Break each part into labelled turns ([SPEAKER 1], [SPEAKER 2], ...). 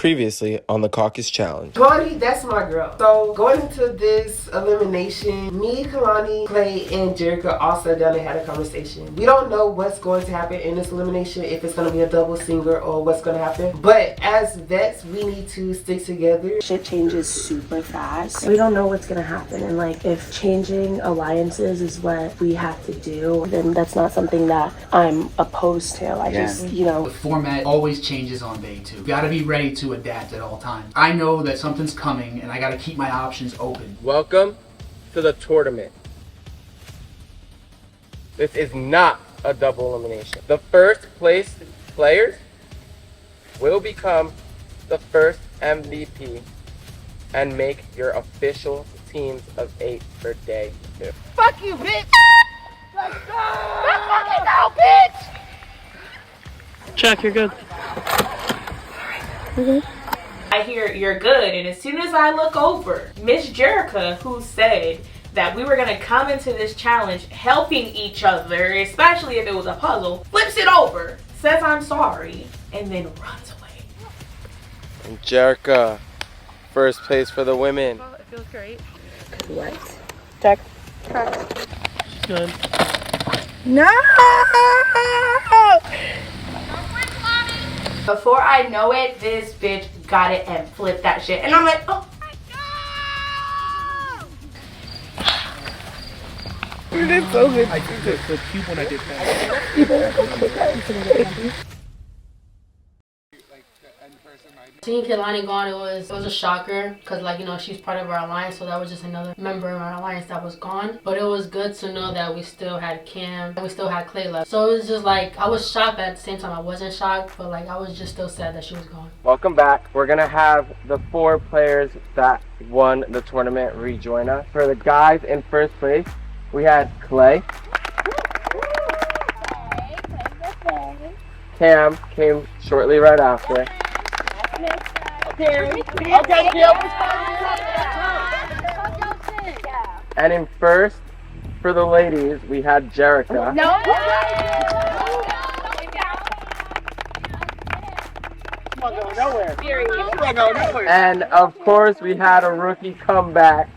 [SPEAKER 1] Previously on the Caucus Challenge.
[SPEAKER 2] Kalani, that's my girl. So going into this elimination, me, Kalani, Clay, and Jerica all sat down and had a conversation. We don't know what's going to happen in this elimination, if it's going to be a double singer or what's going to happen. But as vets, we need to stick together.
[SPEAKER 3] Shit changes super fast. We don't know what's going to happen. And like, if changing alliances is what we have to do, then that's not something that I'm opposed to. I just,
[SPEAKER 4] The format always changes on day two. You gotta be ready to adapt at all times. I know that something's coming and I gotta keep my options open.
[SPEAKER 5] Welcome to the tournament. This is not a double elimination. The first place players will become the first MVP and make your official teams of 8 for day 2.
[SPEAKER 6] Fuck you, bitch! Let's go! Let's fucking go, bitch!
[SPEAKER 7] Check, you're good.
[SPEAKER 8] I hear you're good, and as soon as I look over, Miss Jerica, who said that we were gonna come into this challenge helping each other, especially if it was a puzzle, flips it over, says I'm sorry, and then runs away.
[SPEAKER 5] And Jerica, first place for the women.
[SPEAKER 7] Well, it feels great.
[SPEAKER 3] what? Check.
[SPEAKER 7] She's good.
[SPEAKER 6] No!
[SPEAKER 8] Before I know it, this bitch got it and flipped that shit, and I'm like, oh my god!
[SPEAKER 6] You did so good.
[SPEAKER 4] I did the cube when I did that.
[SPEAKER 9] Seeing Kehlani gone, it was a shocker because, like, she's part of our alliance, so that was just another member of our alliance that was gone. But it was good to know that we still had Cam and we still had Clay left. So it was just like, I was shocked, but at the same time I wasn't shocked, but like I was just still sad that she was gone.
[SPEAKER 5] Welcome back. We're gonna have the 4 players that won the tournament rejoin us. For the guys in first place, we had Clay. Cam came shortly right after. And in first, for the ladies, we had Jerica. And of course, we had a rookie comeback.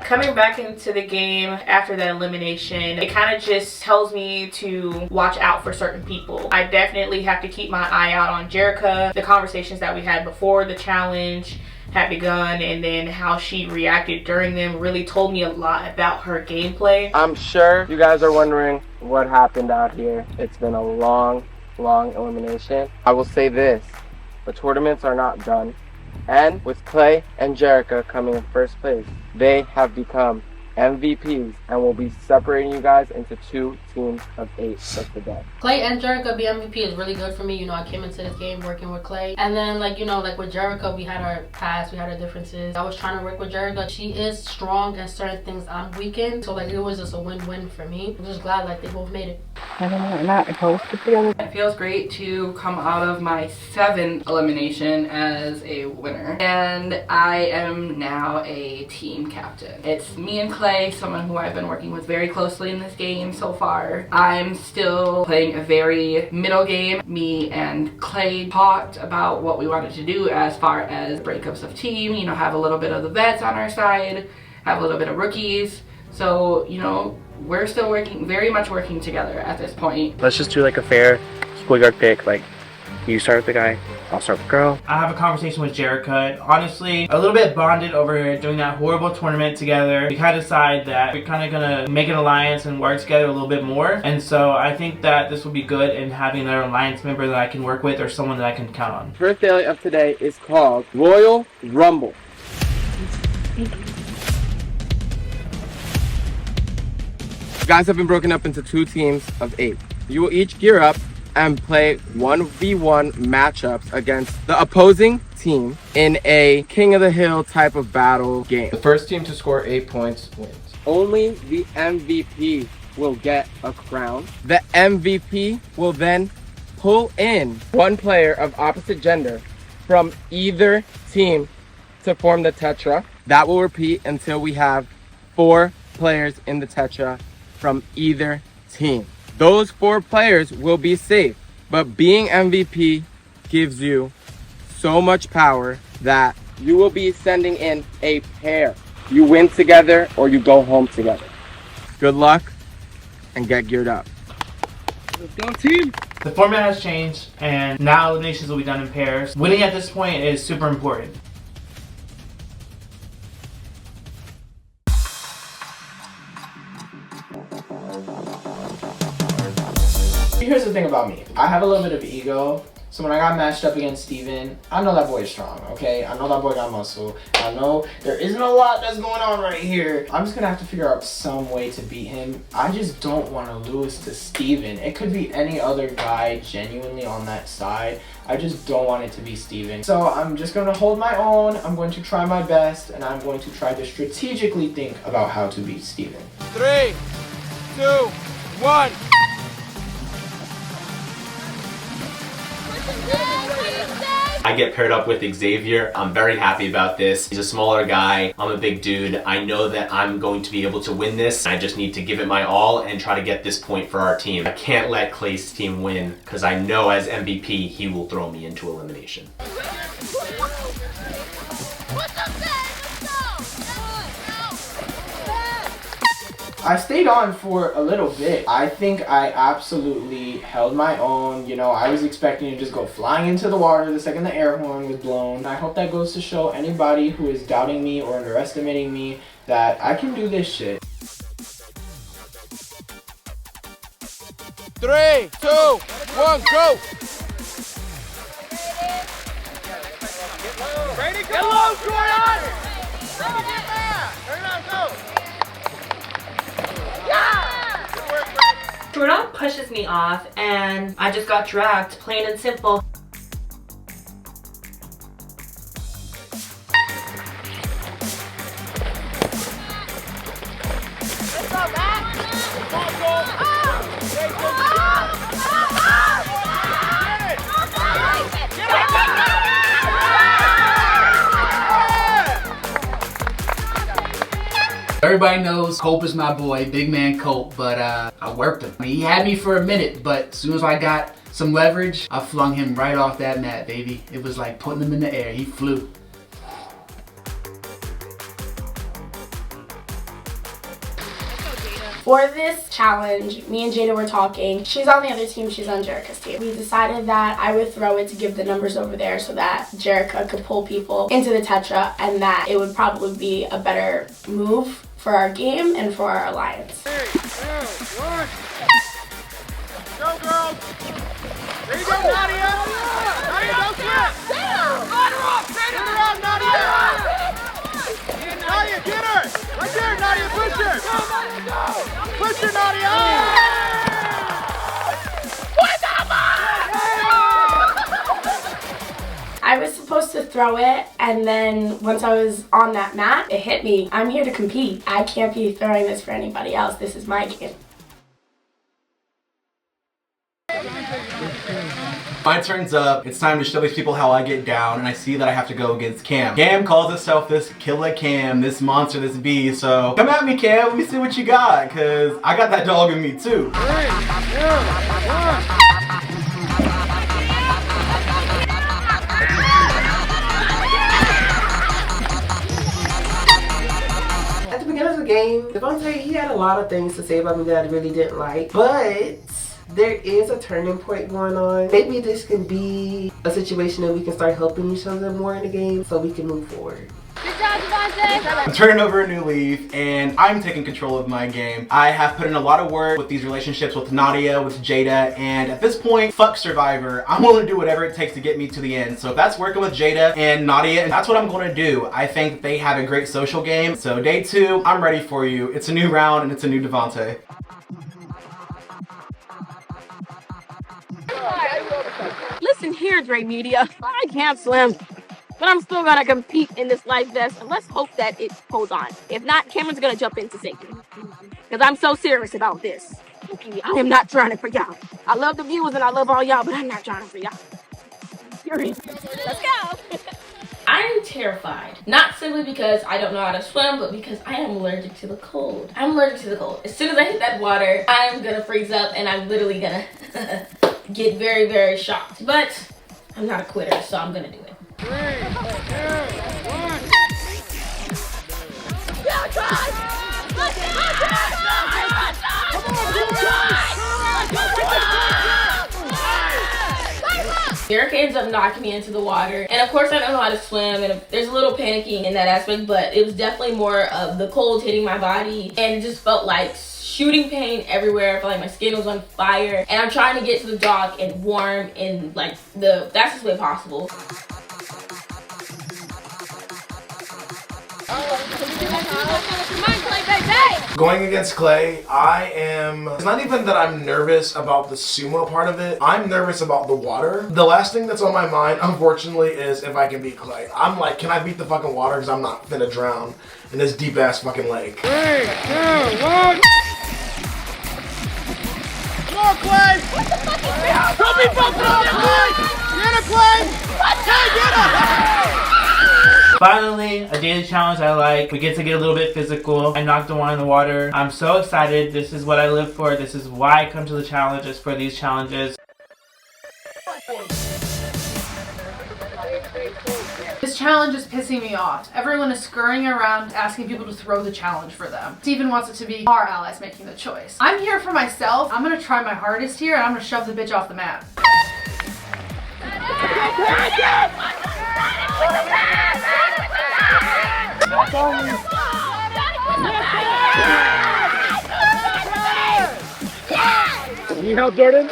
[SPEAKER 8] Coming back into the game after that elimination, it kind of just tells me to watch out for certain people. I definitely have to keep my eye out on Jerica. The conversations that we had before the challenge had begun, and then how she reacted during them really told me a lot about her gameplay.
[SPEAKER 5] I'm sure you guys are wondering what happened out here. It's been a long elimination. I will say this, the tournaments are not done. And with Clay and Jerica coming in first place, they have become MVPs and will be separating you guys into 2 teams of 8 just today.
[SPEAKER 9] Clay and Jerica be MVP is really good for me. I came into this game working with Clay. And then like with Jerica, we had our past, we had our differences. I was trying to work with Jerica. She is strong in certain things I'm weak in. So like it was just a win-win for me. I'm just glad like they both made it.
[SPEAKER 6] I don't know, we're not opposed to together.
[SPEAKER 10] It feels great to come out of my 7th elimination as a winner. And I am now a team captain. It's me and Clay, someone who I've been working with very closely in this game so far. I'm still playing a very middle game. Me and Clay talked about what we wanted to do as far as breakups of team, have a little bit of the vets on our side, have a little bit of rookies. So, we're still very much working together at this point.
[SPEAKER 7] Let's just do like a fair schoolyard pick. Like, you start with the guy, I'll start with the girl.
[SPEAKER 11] I have a conversation with Jerica. Honestly, a little bit bonded over doing that horrible tournament together. We kind of decided that we're kind of gonna make an alliance and work together a little bit more. And so I think that this will be good in having another alliance member that I can work with or someone that I can count on.
[SPEAKER 5] First daily of today is called Royal Rumble. You guys have been broken up into 2 teams of 8. You will each gear up and play 1v1 matchups against the opposing team in a King of the Hill type of battle game.
[SPEAKER 1] The first team to score 8 points wins.
[SPEAKER 5] Only the MVP will get a crown. The MVP will then pull in 1 player of opposite gender from either team to form the Tetra. That will repeat until we have 4 players in the Tetra from either team. Those 4 players will be safe, but being MVP gives you so much power that you will be sending in a pair. You win together or you go home together. Good luck and get geared up.
[SPEAKER 11] Let's go, team! The format has changed, and now eliminations will be done in pairs. Winning at this point is super important. Here's the thing about me. I have a little bit of ego. So when I got matched up against Steven, I know that boy is strong, okay? I know that boy got muscle. I know there isn't a lot that's going on right here. I'm just gonna have to figure out some way to beat him. I just don't want to lose to Steven. It could be any other guy genuinely on that side. I just don't want it to be Steven. So I'm just gonna hold my own. I'm going to try my best, and I'm going to try to strategically think about how to beat Steven.
[SPEAKER 5] 3, 2, 1.
[SPEAKER 12] I get paired up with Xavier. I'm very happy about this. He's a smaller guy. I'm a big dude. I know that I'm going to be able to win this. I just need to give it my all and try to get this point for our team. I can't let Clay's team win because I know as MVP, he will throw me into elimination.
[SPEAKER 11] I stayed on for a little bit. I think I absolutely held my own. You know, I was expecting to just go flying into the water the second the air horn was blown. I hope that goes to show anybody who is doubting me or underestimating me that I can do this shit.
[SPEAKER 5] 3, 2, 1, go!
[SPEAKER 6] Ready, go! Get low, Jordan! Ready, get mad! Turn around, go!
[SPEAKER 13] Jordan pushes me off and I just got dragged, plain and simple.
[SPEAKER 6] Let's go, Matt! Come on, Cole!
[SPEAKER 4] Everybody knows Cope is my boy, big man Cope, but I worked him. I mean, he had me for a minute, but as soon as I got some leverage, I flung him right off that mat, baby. It was like putting him in the air. He flew.
[SPEAKER 14] For this challenge, me and Jada were talking. She's on the other team, she's on Jerica's team. We decided that I would throw it to give the numbers over there so that Jerica could pull people into the Tetra, and that it would probably be a better move for our game and for our alliance.
[SPEAKER 6] 3, 2, 1. Go, girls! There you go, Nadia! Nadia, don't quit! Line her off! Turn her out, Nadia! Nadia, get her! Right there, Nadia, push her! Go, Nadia, go! Push her, Nadia!
[SPEAKER 14] I was supposed to throw it, and then once I was on that mat, it hit me. I'm here to compete. I can't be throwing this for anybody else. This is my game.
[SPEAKER 15] My turn's up. It's time to show these people how I get down, and I see that I have to go against Cam. Cam calls himself this killer Cam, this monster, this beast. So come at me, Cam. Let me see what you got, cause I got that dog in me too.
[SPEAKER 6] 3, 2, 1.
[SPEAKER 2] At the beginning of the game, Devontae, he had a lot of things to say about me that I really didn't like, but there is a turning point going on. Maybe this can be a situation that we can start helping each other more in the game so we can move forward.
[SPEAKER 6] Good job, Devontae!
[SPEAKER 15] I'm turning over a new leaf, and I'm taking control of my game. I have put in a lot of work with these relationships with Nadia, with Jada, and at this point, fuck Survivor. I'm willing to do whatever it takes to get me to the end. So if that's working with Jada and Nadia, that's what I'm going to do. I think they have a great social game. So day 2, I'm ready for you. It's a new round, and it's a new Devontae.
[SPEAKER 16] Listen here, Dre Media. I can't swim, but I'm still gonna compete in this life vest, and let's hope that it holds on. If not, Cameron's gonna jump in to save me, because I'm so serious about this. I am not drowning for y'all. I love the viewers and I love all y'all, but I'm not drowning for y'all. Let's go.
[SPEAKER 13] I'm terrified. Not simply because I don't know how to swim, but because I am allergic to the cold. I'm allergic to the cold. As soon as I hit that water, I'm gonna freeze up and I'm literally gonna get very, very shocked. But I'm not a quitter, so I'm gonna do it.
[SPEAKER 6] 3, 2, 1.
[SPEAKER 13] Jerica ends up knocking me into the water, and of course I don't know how to swim, and there's a little panicking in that aspect, but it was definitely more of the cold hitting my body, and it just felt like shooting pain everywhere. I felt like my skin was on fire, and I'm trying to get to the dock and warm in like the fastest way possible.
[SPEAKER 17] Going against Clay, it's not even that I'm nervous about the sumo part of it. I'm nervous about the water. The last thing that's on my mind, unfortunately, is if I can beat Clay. I'm like, can I beat the fucking water? Because I'm not finna drown in this deep ass fucking lake.
[SPEAKER 6] 3, 2, 1. Come on, Clay! What the fuck is this? Don't be bumping on there, Clay! Get her, Clay! Clay, get her!
[SPEAKER 11] Finally, a daily challenge I like. We get to get a little bit physical. I knocked the one in the water. I'm so excited. This is what I live for. This is why I come to the challenges, for these challenges.
[SPEAKER 18] This challenge is pissing me off. Everyone is scurrying around asking people to throw the challenge for them. Steven wants it to be our allies making the choice. I'm here for myself. I'm gonna try my hardest here, and I'm gonna shove the bitch off the map.
[SPEAKER 6] You help, Jordan?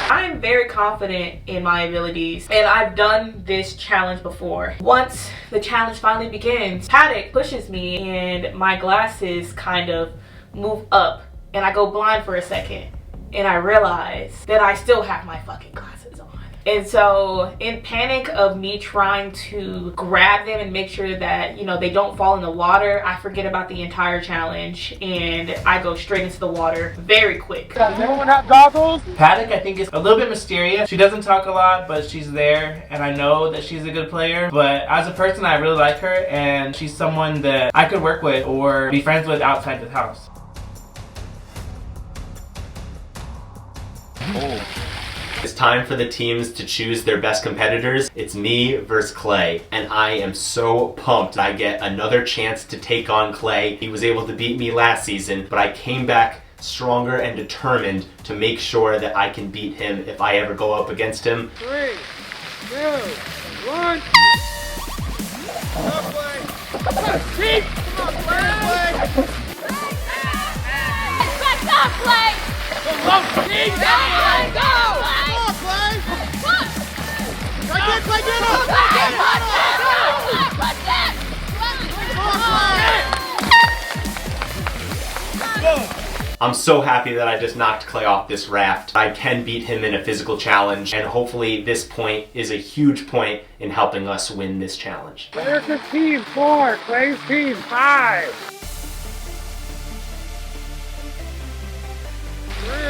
[SPEAKER 8] I'm very confident in my abilities, and I've done this challenge before. Once the challenge finally begins, Paddock pushes me and my glasses kind of move up, and I go blind for a second, and I realize that I still have my fucking glasses on. And so in panic of me trying to grab them and make sure that, you know, they don't fall in the water, I forget about the entire challenge and I go straight into the water very quick.
[SPEAKER 6] Does anyone have goggles?
[SPEAKER 11] Paddock, I think, is a little bit mysterious. She doesn't talk a lot, but she's there, and I know that she's a good player. But as a person, I really like her, and she's someone that I could work with or be friends with outside the house.
[SPEAKER 12] It's time for the teams to choose their best competitors. It's me versus Clay, and I am so pumped I get another chance to take on Clay. He was able to beat me last season, but I came back stronger and determined to make sure that I can beat him if I ever go up against him.
[SPEAKER 6] 3, 2, 1. Go, Clay! Come on, Clay!
[SPEAKER 16] Let's go, Clay!
[SPEAKER 6] Go, Clay! Go!
[SPEAKER 12] I'm so happy that I just knocked Clay off this raft. I can beat him in a physical challenge, and hopefully this point is a huge point in helping us win this challenge.
[SPEAKER 6] America's team 4, Clay's team 5. 3, 2,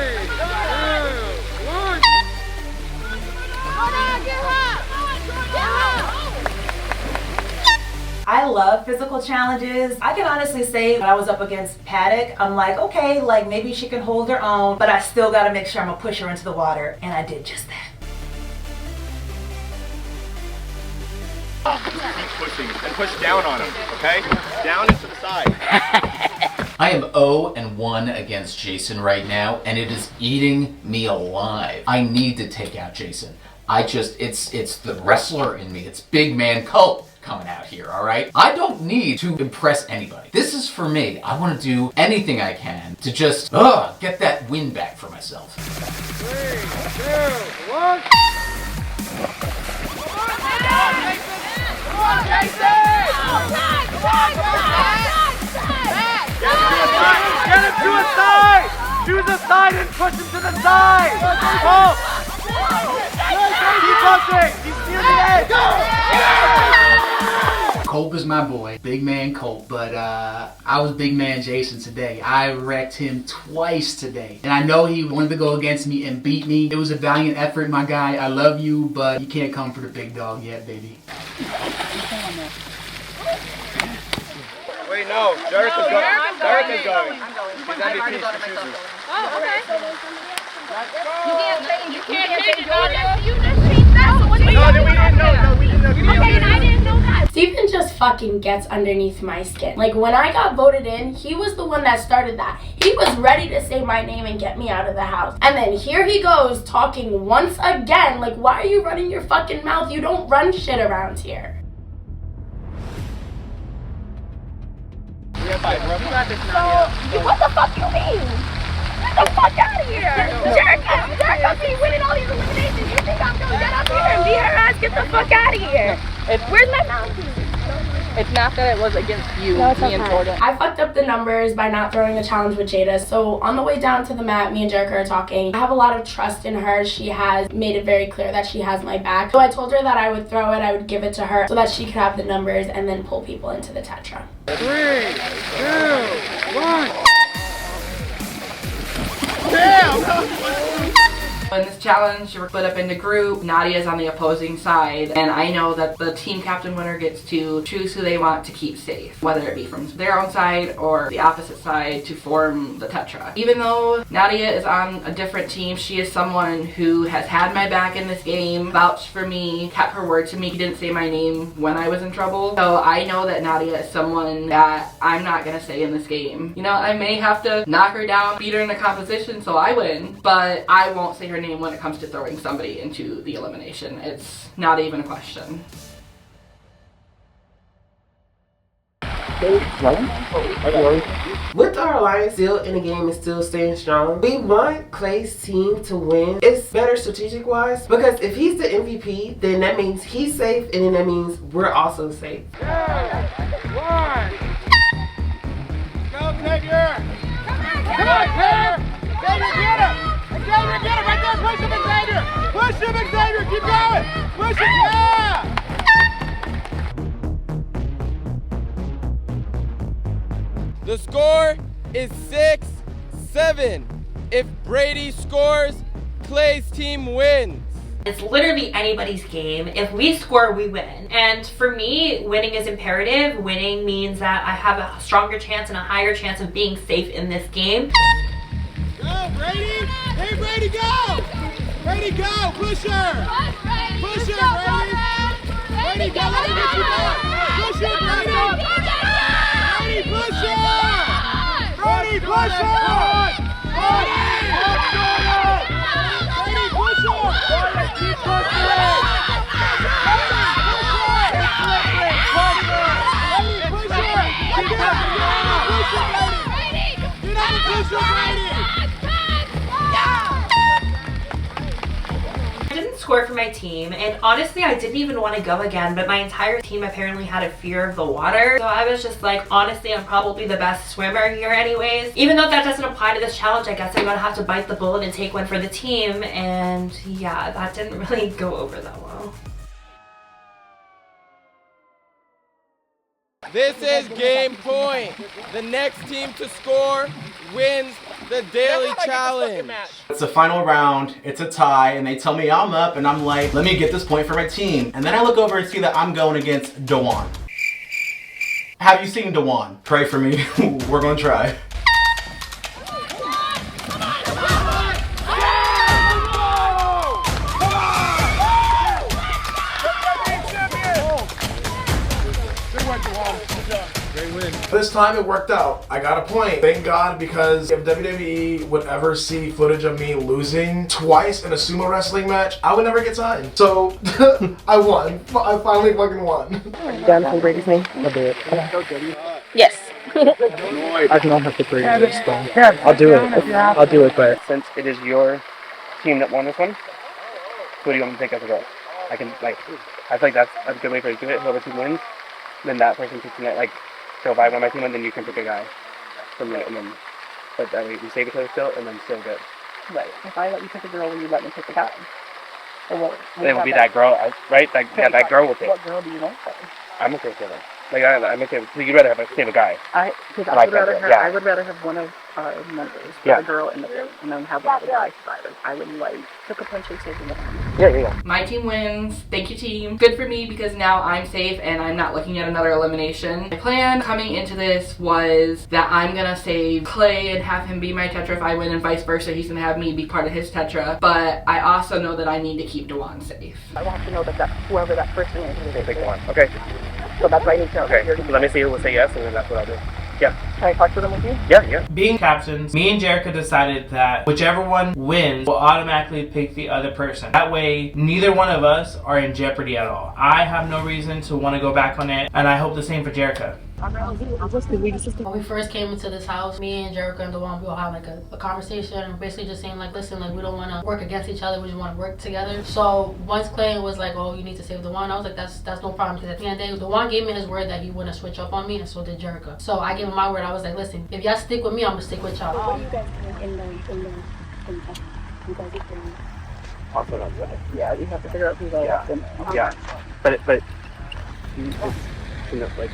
[SPEAKER 6] 1.
[SPEAKER 19] I love physical challenges. I can honestly say when I was up against Paddock, I'm like, okay, like maybe she can hold her own, but I still gotta make sure I'm gonna push her into the water, and I did just that.
[SPEAKER 6] Keep pushing and push down on him, okay? Down and to the side.
[SPEAKER 20] I am 0-1 against Jason right now, and it is eating me alive. I need to take out Jason. It's the wrestler in me. It's big man Colt coming out here, all right? I don't need to impress anybody. This is for me. I want to do anything I can to just get that win back for myself.
[SPEAKER 6] 3, 2, 1. Come on, Jason! Get him to a side! To the side and push him to the side! Oh! Keep pushing! He's near the edge!
[SPEAKER 4] Colt is my boy, big man Colt, but I was big man Jason today. I wrecked him twice today, and I know he wanted to go against me and beat me. It was a valiant effort, my guy. I love you, but you can't come for the big dog yet, baby.
[SPEAKER 6] Wait, no, Jerica's going. Jerica's going. She's MVP. She chooses.
[SPEAKER 16] Oh, okay. You can't change it, Nadia. You just changed that. So what are you talking about?
[SPEAKER 6] We didn't know.
[SPEAKER 16] Okay, and I didn't know that.
[SPEAKER 14] Stephen just fucking gets underneath my skin. Like, when I got voted in, he was the one that started that. He was ready to say my name and get me out of the house. And then here he goes talking once again. Like, why are you running your fucking mouth? You don't run shit around here.
[SPEAKER 16] So, what the fuck you mean? Get the fuck out of here! Jericho be winning all these eliminations. You think I'm gonna get up here and beat her ass? Get the fuck out of here! Where's my mouthpiece?
[SPEAKER 10] It's not that it was against you,
[SPEAKER 14] No, it's
[SPEAKER 10] me and
[SPEAKER 14] okay.
[SPEAKER 10] Jordan.
[SPEAKER 14] I fucked up the numbers by not throwing the challenge with Jada. So on the way down to the mat, me and Jericho are talking. I have a lot of trust in her. She has made it very clear that she has my back. So I told her that I would throw it, I would give it to her so that she could have the numbers and then pull people into the Tetra.
[SPEAKER 6] 3, 2, 1.
[SPEAKER 10] In this challenge, you're split up into group. Nadia's on the opposing side, and I know that the team captain winner gets to choose who they want to keep safe, whether it be from their own side or the opposite side to form the Tetra. Even though Nadia is on a different team, she is someone who has had my back in this game, vouched for me, kept her word to me. She didn't say my name when I was in trouble. So I know that Nadia is someone that I'm not gonna say in this game. You know, I may have to knock her down, beat her in the competition so I win, but I won't say her name when it comes to throwing somebody into the elimination. It's not even a question.
[SPEAKER 2] With our alliance still in the game and still staying strong, we want Clay's team to win. It's better strategic wise because if he's the MVP, then that means he's safe and then that means we're also safe.
[SPEAKER 6] 2, 1. Go, Xavier. Come on, Xavier. Xavier, get him. Xavier, get him right there. Push him, Xavier. Push him, Xavier. Keep going. Push him. Yeah.
[SPEAKER 5] The score is 6-7. If Brady scores, Clay's team wins.
[SPEAKER 21] It's literally anybody's game. If we score, we win. And for me, winning is imperative. Winning means that I have a stronger chance and a higher chance of being safe in this game.
[SPEAKER 6] Go, Brady. Hey, Brady, go. Brady, go. Push her. Push her, Brady. Brady, go. Let her get you back. Push her, Brady. Brady, push her. Brady, push her. Brady, push her. Keep pushing.
[SPEAKER 21] I didn't score for my team, and honestly I didn't even want to go again, but my entire team apparently had a fear of the water, so I was just like, honestly I'm probably the best swimmer here anyways. Even though that doesn't apply to this challenge, I guess I'm gonna have to bite the bullet and take one for the team, and yeah, that didn't really go over that well.
[SPEAKER 5] This is game point. The next team to score wins the daily challenge.
[SPEAKER 15] It's the final round, it's a tie, and they tell me I'm up, and I'm like, let me get this point for my team. And then I look over and see that I'm going against Dewan. Have you seen Dewan? Pray for me. We're gonna try.
[SPEAKER 17] This time it worked out. I got a point. Thank God, because if WWE would ever see footage of me losing twice in a sumo wrestling match, I would never get signed. So I won. I finally fucking won.
[SPEAKER 7] Down from Brady's name? I'll do it.
[SPEAKER 16] Yes.
[SPEAKER 7] I do not have to bring this one. I'll do it. I'll do it, but since it is your team that won this one, who do you want me to take as a girl? I can, like, I feel like that's a good way for you to do it. Whoever team wins, then that person picks me, like, so if I win my team, then you can pick a guy from it, and then, but that way we save each other still, and then still good.
[SPEAKER 16] Right. If I let you pick a girl, will you let me pick a guy? Or what?
[SPEAKER 7] It will be that girl, right? That girl will pick.
[SPEAKER 16] What girl do you want?
[SPEAKER 7] I'm okay with it. Like, I'm okay with, so you'd rather save a guy.
[SPEAKER 16] I would rather have one of
[SPEAKER 3] are members,
[SPEAKER 7] Yeah.
[SPEAKER 3] the girl and the girl, and then have one of the guy survivors. I would like to potentially save them.
[SPEAKER 7] Yeah.
[SPEAKER 10] My team wins. Thank you, team. Good for me because now I'm safe and I'm not looking at another elimination. My plan coming into this was that I'm gonna save Clay and have him be my Tetra if I win, and vice versa. He's gonna have me be part of his Tetra. But I also know that I need to keep Dewan safe.
[SPEAKER 3] I want to know that whoever that person is
[SPEAKER 7] Take one. Okay.
[SPEAKER 3] So that's why I need to know.
[SPEAKER 7] Okay. Let me see who will say yes, and then that's what I'll do. Yeah.
[SPEAKER 3] Can I talk to them with you?
[SPEAKER 7] Yeah.
[SPEAKER 11] Being captains, me and Jerica decided that whichever one wins will automatically pick the other person. That way, neither one of us are in jeopardy at all. I have no reason to want to go back on it, and I hope the same for Jerica.
[SPEAKER 9] When we first came into this house, me and Jerica and Dewan, we all had like a conversation, basically just saying like, listen, like we don't want to work against each other, we just want to work together. So once Clay was like, oh, you need to save Dewan, I was like, that's no problem, because at the end of the day, Dewan gave me his word that he wouldn't switch up on me, and so did Jerica. So I gave him my word. I was like, listen, if y'all stick with me, I'm gonna stick with y'all.
[SPEAKER 3] What do you guys think in the you guys are yeah, you have to figure out who's all left in there.
[SPEAKER 7] Yeah. But like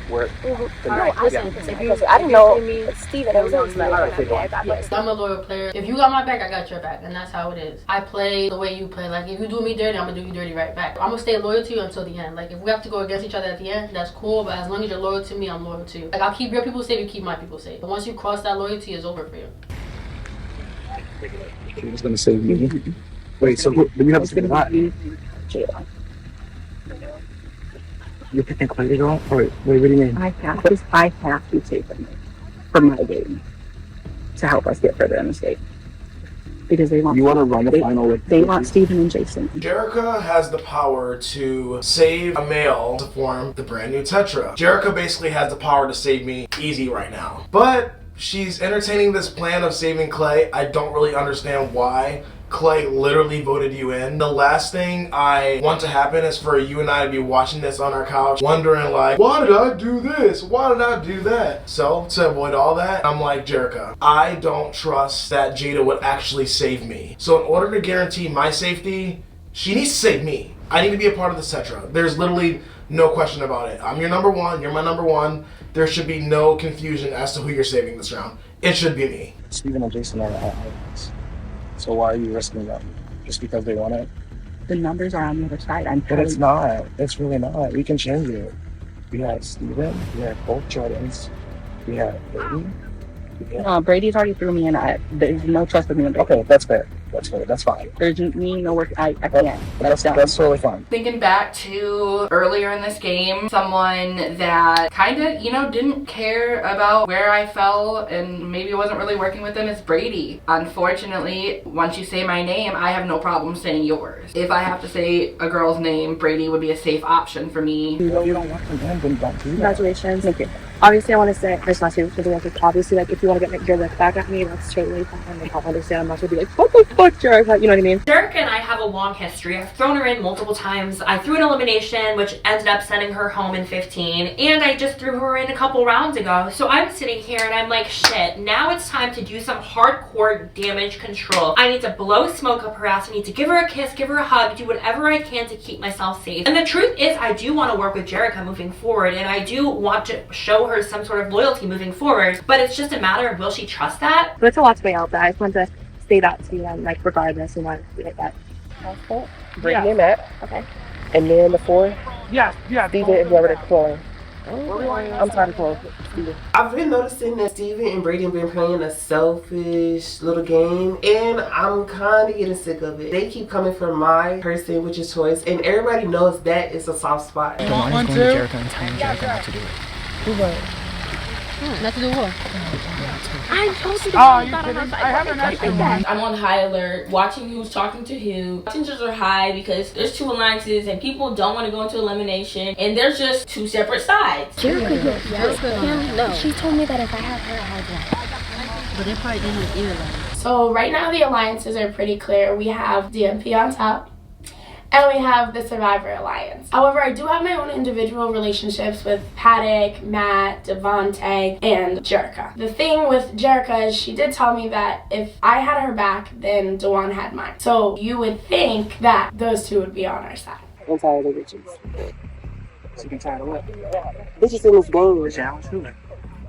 [SPEAKER 7] where
[SPEAKER 3] because I didn't know Steven was on
[SPEAKER 9] Yes, I'm a loyal player. If you got my back, I got your back, and that's how it is. I play the way you play. Like if you do me dirty, I'm gonna do you dirty right back. I'm gonna stay loyal to you until the end. Like if we have to go against each other at the end, that's cool, but as long as you're loyal to me, I'm loyal to you. Like I'll keep your people safe, you keep my people safe. But once you cross that loyalty, it's over for you.
[SPEAKER 7] She was gonna say me. Wait, so you have to that? You're picking Clay girl? Wait, what do you mean?
[SPEAKER 3] I have to save them from my game to help us get further in the state. Because they want
[SPEAKER 7] to run the final with
[SPEAKER 3] they want Steven and Jason.
[SPEAKER 17] Jerica has the power to save a male to form the brand new Tetra. Jerica basically has the power to save me easy right now. But she's entertaining this plan of saving Clay. I don't really understand why. Clay literally voted you in. The last thing I want to happen is for you and I to be watching this on our couch, wondering like, why did I do this? Why did I do that? So to avoid all that, I'm like, Jerica, I don't trust that Jada would actually save me. So in order to guarantee my safety, she needs to save me. I need to be a part of the Tetra. There's literally no question about it. I'm your number one, you're my number one. There should be no confusion as to who you're saving this round. It should be me.
[SPEAKER 7] Steven and Jason are allies. So why are you risking them? Just because they want it?
[SPEAKER 3] The numbers are on the other side.
[SPEAKER 7] But it's not. It's really not. We can change it. We have Steven. We have both Jordans. We have Brady.
[SPEAKER 3] No, Brady's already threw me in. There's no trust with me in Brady.
[SPEAKER 7] Okay, that's fair. That's fine.
[SPEAKER 3] There's me no work. I can't.
[SPEAKER 7] That's totally fine.
[SPEAKER 10] Thinking back to earlier in this game, someone that kind of, didn't care about where I fell and maybe wasn't really working with them is Brady. Unfortunately, once you say my name, I have no problem saying yours. If I have to say a girl's name, Brady would be a safe option for me.
[SPEAKER 7] You don't want to win, then don't do that.
[SPEAKER 3] Congratulations. Thank you. Obviously, I want to say, I just want to say for the record, obviously, like, if you want to get your look back at me, that's totally fine. I don't understand. I'm not going to be like, what the fuck, Jerica? You know what I mean?
[SPEAKER 21] Jerica and I have a long history. I've thrown her in multiple times. I threw an elimination, which ended up sending her home in 15, and I just threw her in a couple rounds ago. So I'm sitting here and I'm like, shit, now it's time to do some hardcore damage control. I need to blow smoke up her ass. I need to give her a kiss, give her a hug, do whatever I can to keep myself safe. And the truth is, I do want to work with Jerica moving forward, and I do want to show her some sort of loyalty moving forward, but it's just a matter of will she trust that?
[SPEAKER 3] So it's a lot to weigh out, but I just wanted to say that to you, like, regardless, and want to be like that.
[SPEAKER 5] Bring him up.
[SPEAKER 3] Okay.
[SPEAKER 5] And then the four.
[SPEAKER 7] Yeah.
[SPEAKER 5] Steven is over to Chloe. I'm sorry, Chloe. Steven.
[SPEAKER 2] I've been noticing that Steven and Brady have been playing a selfish little game, and I'm kind of getting sick of it. They keep coming for my person, which is choice, and everybody knows that is a soft spot.
[SPEAKER 22] One is going to Jerica and telling Jerica not to do it.
[SPEAKER 5] Who won?
[SPEAKER 9] Not to do what?
[SPEAKER 16] I told you
[SPEAKER 22] I have an extra one.
[SPEAKER 13] I'm on high alert, watching who's talking to who. Tensions are high because there's two alliances and people don't want to go into elimination, and there's just two separate sides.
[SPEAKER 16] No.
[SPEAKER 14] She told me that if I have her, I'd win.
[SPEAKER 9] But they're probably in the ear.
[SPEAKER 14] So right now the alliances are pretty clear. We have DMP on top, and we have the Survivor Alliance. However, I do have my own individual relationships with Paddock, Matt, Devontae, and Jerica. The thing with Jerica is she did tell me that if I had her back, then Dewan had mine. So you would think that those two would be on our side.
[SPEAKER 5] I'm tired of the bitches.
[SPEAKER 7] So you can try to what?
[SPEAKER 5] Bitches in this game.
[SPEAKER 7] Challenge who?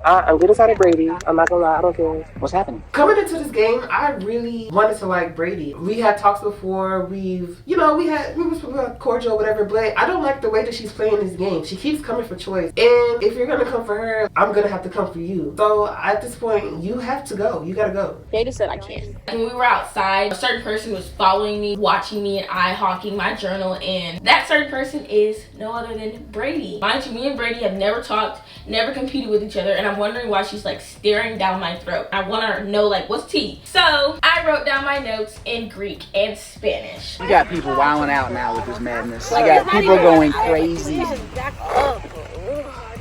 [SPEAKER 2] I'm getting side of Brady. I'm not gonna lie, I don't care.
[SPEAKER 7] What's happening?
[SPEAKER 2] Coming into this game, I really wanted to like Brady. We had talks before. We was cordial, whatever. But I don't like the way that she's playing this game. She keeps coming for choice, and if you're gonna come for her, I'm gonna have to come for you. So at this point, you have to go. You gotta go.
[SPEAKER 13] Jada said I can't. When we were outside, a certain person was following me, watching me, and eye hawking my journal, and that certain person is no other than Brady. Mind you, me and Brady have never talked, never competed with each other, and I'm wondering why she's like staring down my throat. I want to know like what's tea. So I wrote down my notes in Greek and Spanish.
[SPEAKER 1] You got people wilding out now with this madness. You got people going crazy.
[SPEAKER 3] I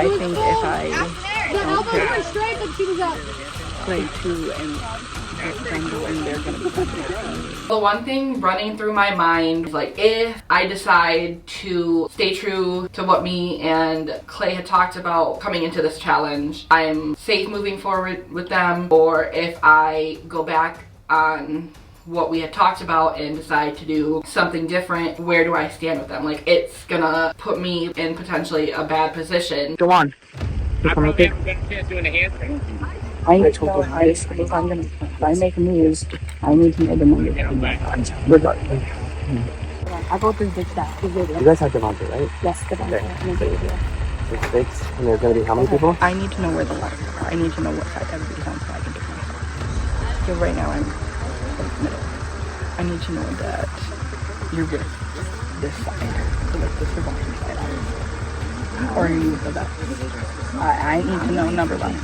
[SPEAKER 3] think if I don't play two and they're gonna be
[SPEAKER 10] The one thing running through my mind is like, if I decide to stay true to what me and Clay had talked about coming into this challenge, I'm safe moving forward with them, or if I go back on what we had talked about and decide to do something different, where do I stand with them? Like, it's gonna put me in potentially a bad position.
[SPEAKER 1] Go on.
[SPEAKER 7] I probably have a better chance doing the handspring.
[SPEAKER 1] I told her if I make moves, I need to know the money. Regardless.
[SPEAKER 3] I go through big stuff.
[SPEAKER 7] You guys have Devontae, right?
[SPEAKER 3] Yes, Devontae.
[SPEAKER 7] Okay. 6, and there's gonna be how many people?
[SPEAKER 1] I need to know where the lines are. I need to know what side everybody's on so I can get my side. So right now I'm in the middle. I need to know that you're with this side. So like this is on the side. Or you with that. I need to know number wise.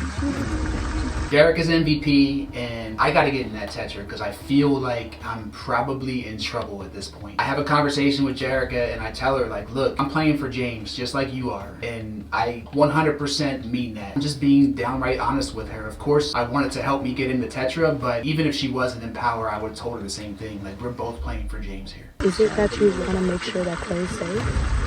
[SPEAKER 4] Jerica's MVP, and I gotta get in that Tetra because I feel like I'm probably in trouble at this point. I have a conversation with Jerica and I tell her like, look, I'm playing for James just like you are, and I 100% mean that. I'm just being downright honest with her. Of course, I wanted to help me get in the Tetra, but even if she wasn't in power, I would have told her the same thing. Like, we're both playing for James here.
[SPEAKER 3] Is it that you want to make sure that Clay's safe?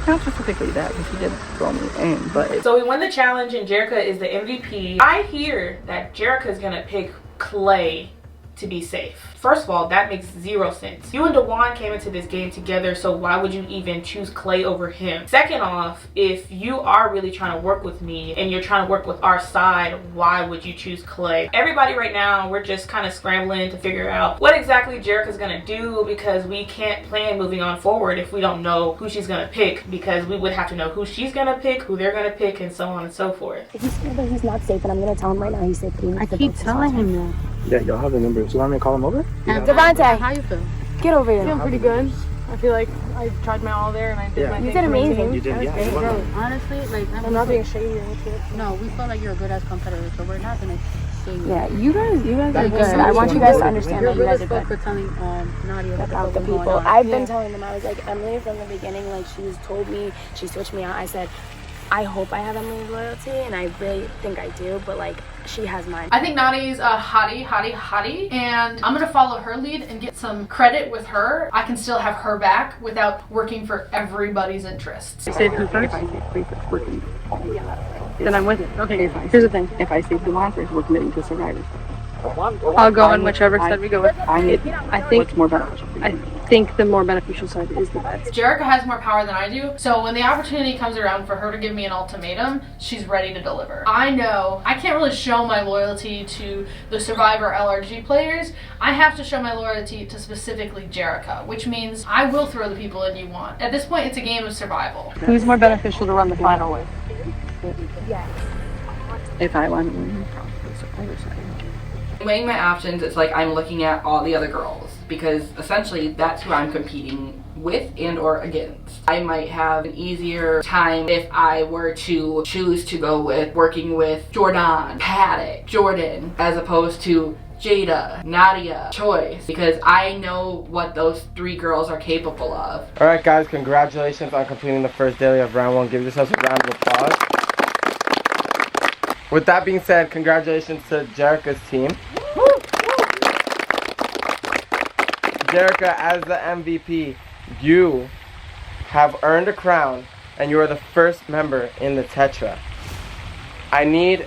[SPEAKER 1] Not specifically that, because he did throw me in, but...
[SPEAKER 8] So we won the challenge and Jerica is the MVP. I hear that Jerica is gonna pick Clay to be safe. First of all, that makes 0 sense. You and Dewan came into this game together, so why would you even choose Clay over him? Second off, if you are really trying to work with me and you're trying to work with our side, why would you choose Clay? Everybody right now, we're just kind of scrambling to figure out what exactly Jerica's gonna do, because we can't plan moving on forward if we don't know who she's gonna pick, because we would have to know who she's gonna pick, who they're gonna pick, and so on and so forth.
[SPEAKER 3] He's scared that he's not safe, and I'm gonna tell him right now he's safe.
[SPEAKER 16] I keep telling him that.
[SPEAKER 7] Yeah, y'all have the numbers. You want me to call him over?
[SPEAKER 16] Devontae, how you feel?
[SPEAKER 3] Get over here.
[SPEAKER 16] I feel pretty good. I feel like I tried my all there and I did my thing.
[SPEAKER 3] You did amazing.
[SPEAKER 7] You did, yeah.
[SPEAKER 16] Bro, honestly, like
[SPEAKER 3] I'm not being shady or anything.
[SPEAKER 16] no, we feel like you're a good ass competitor, so we're not gonna say
[SPEAKER 3] Yeah, you guys are good. I want you guys to understand that you guys are good.
[SPEAKER 16] for telling Nadia
[SPEAKER 3] About the people. I've been telling them, I was like, Emily from the beginning, like she's told me, she switched me out. I said, I hope I have Emily's loyalty, and I really think I do, but like she has mine.
[SPEAKER 18] I think Nadia's a hottie, and I'm gonna follow her lead and get some credit with her. I can still have her back without working for everybody's interests.
[SPEAKER 3] You say who first? Then I'm with it. Okay, here's the thing.
[SPEAKER 1] If I say Dewan first, we're committing to Survivor.
[SPEAKER 3] I'll go on whichever side we go with. I think
[SPEAKER 1] what's more beneficial.
[SPEAKER 3] I think the more beneficial side is the best.
[SPEAKER 18] Jerica has more power than I do, so when the opportunity comes around for her to give me an ultimatum, she's ready to deliver. I know I can't really show my loyalty to the Survivor LRG players. I have to show my loyalty to specifically Jerica, which means I will throw the people in you want. At this point, it's a game of survival.
[SPEAKER 3] Who's more beneficial to run the final with?
[SPEAKER 16] Yes.
[SPEAKER 1] If I want to win the Survivor side.
[SPEAKER 10] Weighing my options, it's like I'm looking at all the other girls, because essentially that's who I'm competing with and or against. I might have an easier time if I were to choose to go with working with Jordan, Paddock, Jordan, as opposed to Jada, Nadia, Choice, because I know what those 3 girls are capable of.
[SPEAKER 5] Alright guys, congratulations on completing the first daily of round 1. Give yourselves a round of applause. With that being said, congratulations to Jerica's team. Jerica, as the MVP, you have earned a crown and you are the first member in the Tetra. I need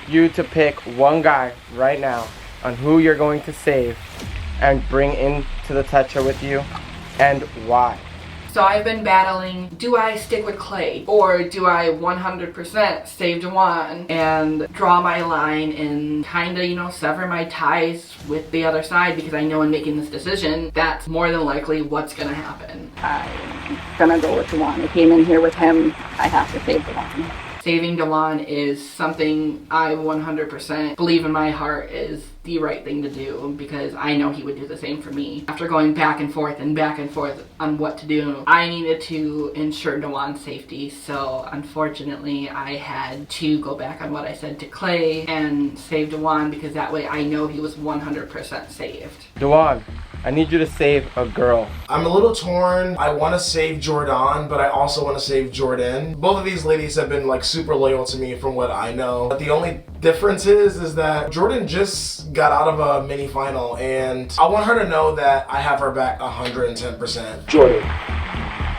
[SPEAKER 5] you to pick one guy right now on who you're going to save and bring into the Tetra with you, and why.
[SPEAKER 10] So I've been battling, do I stick with Clay or do I 100% save Dewan and draw my line and kind of, you know, sever my ties with the other side, because I know in making this decision, that's more than likely what's gonna happen.
[SPEAKER 1] I'm gonna go with Dewan. I came in here with him. I have to save Dewan.
[SPEAKER 10] Saving Dewan is something I 100% believe in my heart is the right thing to do, because I know he would do the same for me. After going back and forth on what to do, I needed to ensure Dewan's safety, so unfortunately I had to go back on what I said to Clay and save Dewan, because that way I know he was 100% saved.
[SPEAKER 5] Dewan, I need you to save a girl.
[SPEAKER 17] I'm a little torn. I want to save Jordan, but I also want to save Jordan. Both of these ladies have been like super loyal to me from what I know. But the only difference is that Jordan just got out of a mini final, and I want her to know that I have her back 110%.
[SPEAKER 7] Jordan.